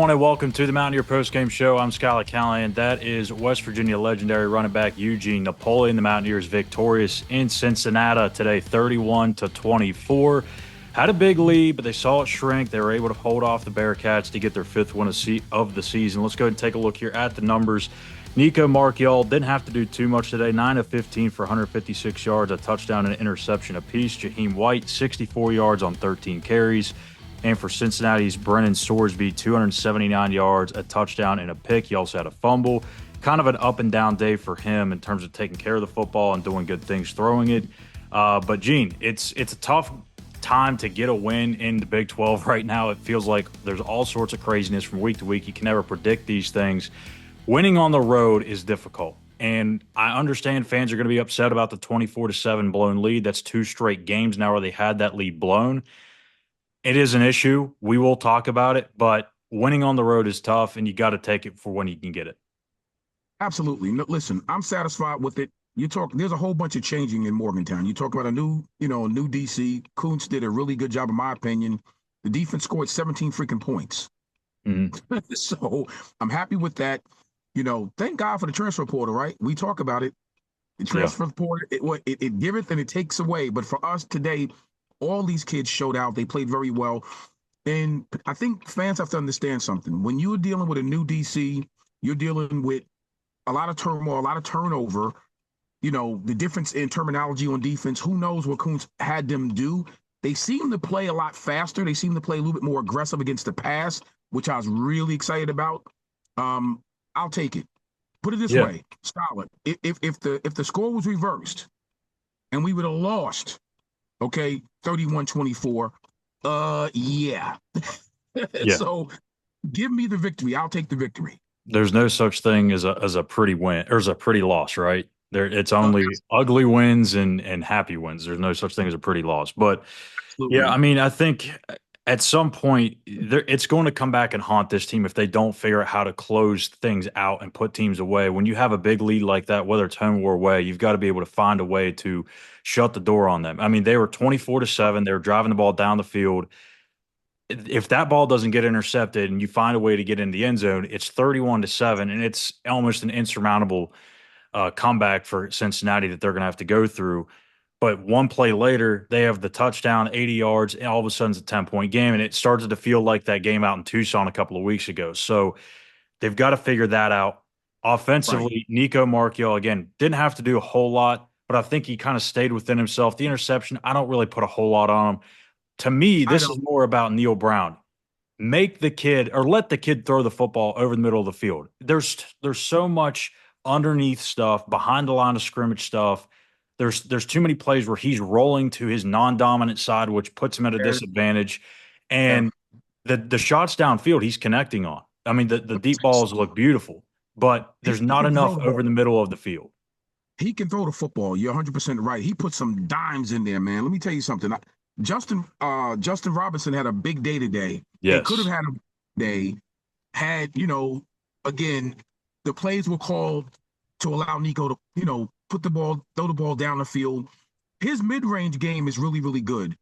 everyone, and welcome to the Mountaineer Postgame Show. I'm Schuyler Callihan. That is West Virginia legendary running back Eugene. Napoleon, the Mountaineers victorious in Cincinnati today, 31-24. Had a big lead, but they saw it shrink. They were able to hold off the Bearcats to get their fifth win of the season. Let's go ahead and take a look here at the numbers. Nico Marchiol didn't have to do too much today. 9 of 15 for 156 yards, a touchdown and an interception apiece. Jaheim White, 64 yards on 13 carries. And for Cincinnati's Brennan Sorsby, 279 yards, a touchdown, and a pick. He also had a fumble. Kind of an up and down day for him in terms of taking care of the football and doing good things throwing it. But, Gene, it's a tough time to get a win in the Big 12 right now. It feels like there's all sorts of craziness from week to week. You can never predict these things. Winning on the road is difficult. And I understand fans are going to be upset about the 24-7 blown lead. That's 2 straight games now where they had that lead blown. It is an issue. We will talk about it, but winning on the road is tough, and you got to take it for when you can get it. Absolutely. No, listen, I'm satisfied with it. There's a whole bunch of changing in Morgantown. You talk about a new DC. Kuntz did a really good job, in my opinion. The defense scored 17 freaking points. Mm-hmm. So I'm happy with that. Thank God for the transfer portal, right? We talk about it. The transfer portal, it giveth and it takes away. But for us today, all these kids showed out. They played very well. And I think fans have to understand something. When you're dealing with a new DC, you're dealing with a lot of turmoil, a lot of turnover. The difference in terminology on defense, who knows what Kuntz had them do. They seem to play a lot faster. They seem to play a little bit more aggressive against the pass, which I was really excited about. I'll take it. Put it this way, Schuyler, if the score was reversed and we would have lost, okay, 31-24. Yeah. So give me the victory. I'll take the victory. There's no such thing as a pretty win or as a pretty loss, right? It's only ugly wins and happy wins. There's no such thing as a pretty loss. But absolutely. Yeah, I mean, I think at some point it's going to come back and haunt this team if they don't figure out how to close things out and put teams away. When you have a big lead like that, whether it's home or away, you've got to be able to find a way to shut the door on them. I mean, they were 24-7. They were driving the ball down the field. If that ball doesn't get intercepted and you find a way to get in the end zone, it's 31-7, and it's almost an insurmountable comeback for Cincinnati that they're going to have to go through. But one play later, they have the touchdown, 80 yards, and all of a sudden it's a 10-point game, and it started to feel like that game out in Tucson a couple of weeks ago. So they've got to figure that out. Offensively, right. Nico Marchiol, again, didn't have to do a whole lot, but I think he kind of stayed within himself. The interception, I don't really put a whole lot on him. To me, this is more about Neil Brown. Make the kid or let the kid throw the football over the middle of the field. There's so much underneath stuff, behind the line of scrimmage stuff. There's too many plays where he's rolling to his non-dominant side, which puts him at a disadvantage. And the shots downfield he's connecting on. I mean, the deep balls look beautiful, but there's not enough over the middle of the field. He can throw the football. You're 100% right. He put some dimes in there, man. Let me tell you something. Justin Robinson had a big day today. Yes. He could have had a day had, again, the plays were called to allow Nico to, throw the ball down the field. His mid-range game is really, really good.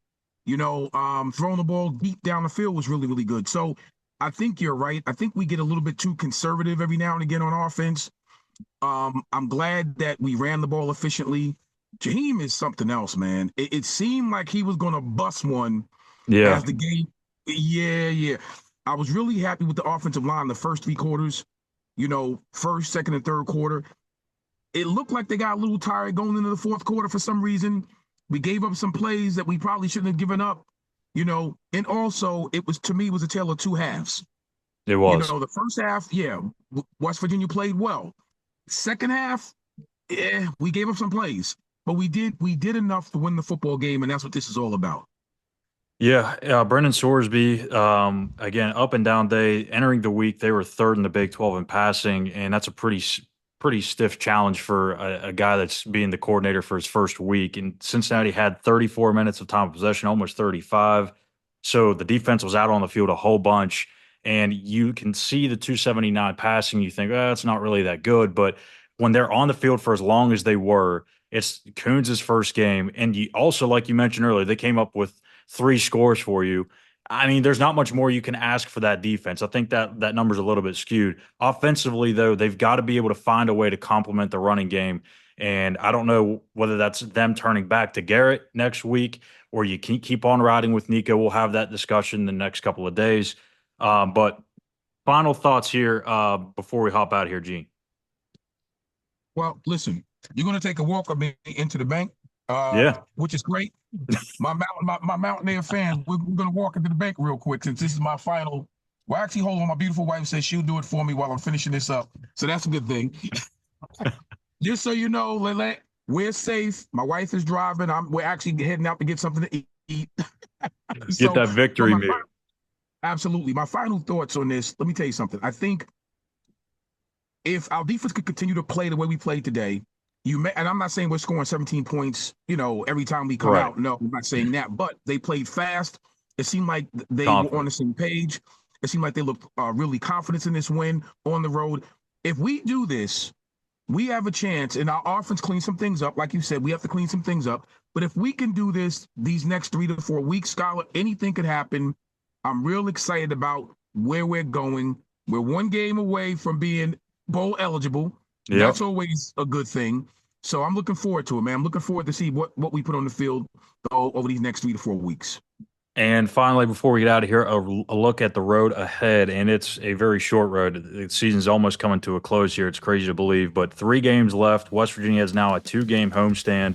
Throwing the ball deep down the field was really, really good. So I think you're right. I think we get a little bit too conservative every now and again on offense. I'm glad that we ran the ball efficiently. Jaheim is something else, man. It seemed like he was going to bust one as the game. Yeah. I was really happy with the offensive line the first 3 quarters, first, second, and third quarter. It looked like they got a little tired going into the fourth quarter for some reason. We gave up some plays that we probably shouldn't have given up, and also it was a tale of 2 halves. It was. The first half, West Virginia played well. Second half, we gave up some plays. But we did enough to win the football game, and that's what this is all about. Yeah, Brennan Sorsby, again, up and down day. Entering the week, they were 3rd in the Big 12 in passing, and that's a pretty stiff challenge for a guy that's being the coordinator for his first week. And Cincinnati had 34 minutes of time of possession, almost 35. So the defense was out on the field a whole bunch, and you can see the 279 passing. You think, it's not really that good. But when they're on the field for as long as they were, it's Coons' first game. And you also, like you mentioned earlier, they came up with 3 scores for you. I mean, there's not much more you can ask for that defense. I think that number's a little bit skewed. Offensively, though, they've got to be able to find a way to complement the running game. And I don't know whether that's them turning back to Garrett next week or you can keep on riding with Nico. We'll have that discussion the next couple of days. But final thoughts here before we hop out of here, Gene. Well, listen, you're going to take a walk with me into the bank, Yeah. which is great. My Mountaineer fans, we're going to walk into the bank real quick since this is my final. Well, actually, hold on. My beautiful wife says she'll do it for me while I'm finishing this up. So that's a good thing. Just so you know, Lele, we're safe. My wife is driving. We're actually heading out to get something to eat. Get so, that victory meal. Absolutely. My final thoughts on this. Let me tell you something. I think if our defense could continue to play the way we played today, and I'm not saying we're scoring 17 points, every time we come Right. out. No, I'm not saying that. But they played fast. It seemed like they were on the Confident. same page. It seemed like they looked really confident in this win on the road. If we do this, we have a chance, and our offense cleans some things up. Like you said, we have to clean some things up. But if we can do this these next 3 to 4 weeks, Schuyler, anything could happen. I'm real excited about where we're going. We're one game away from being bowl eligible. Yep. That's always a good thing. So I'm looking forward to it, man. I'm looking forward to see what we put on the field over these next 3 to 4 weeks. And finally, before we get out of here, a look at the road ahead. And it's a very short road. The season's almost coming to a close here. It's crazy to believe, but 3 games left. West Virginia has now a 2-game homestand.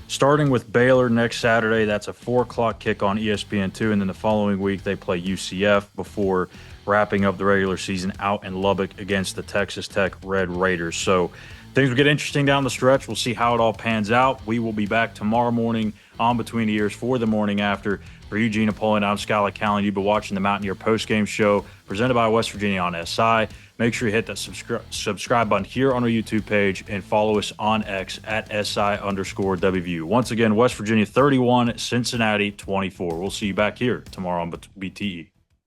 Starting with Baylor next Saturday, that's a 4 o'clock kick on ESPN2. And then the following week, they play UCF before wrapping up the regular season out in Lubbock against the Texas Tech Red Raiders. So things will get interesting down the stretch. We'll see how it all pans out. We will be back tomorrow morning on Between the Ears for the morning after. For Eugene, Napoleon, I'm Schuyler Callihan. You've been watching the Mountaineer postgame show presented by West Virginia on SI. Make sure you hit that subscribe button here on our YouTube page and follow us on X at SI_WVU. Once again, West Virginia 31, Cincinnati 24. We'll see you back here tomorrow on BTE.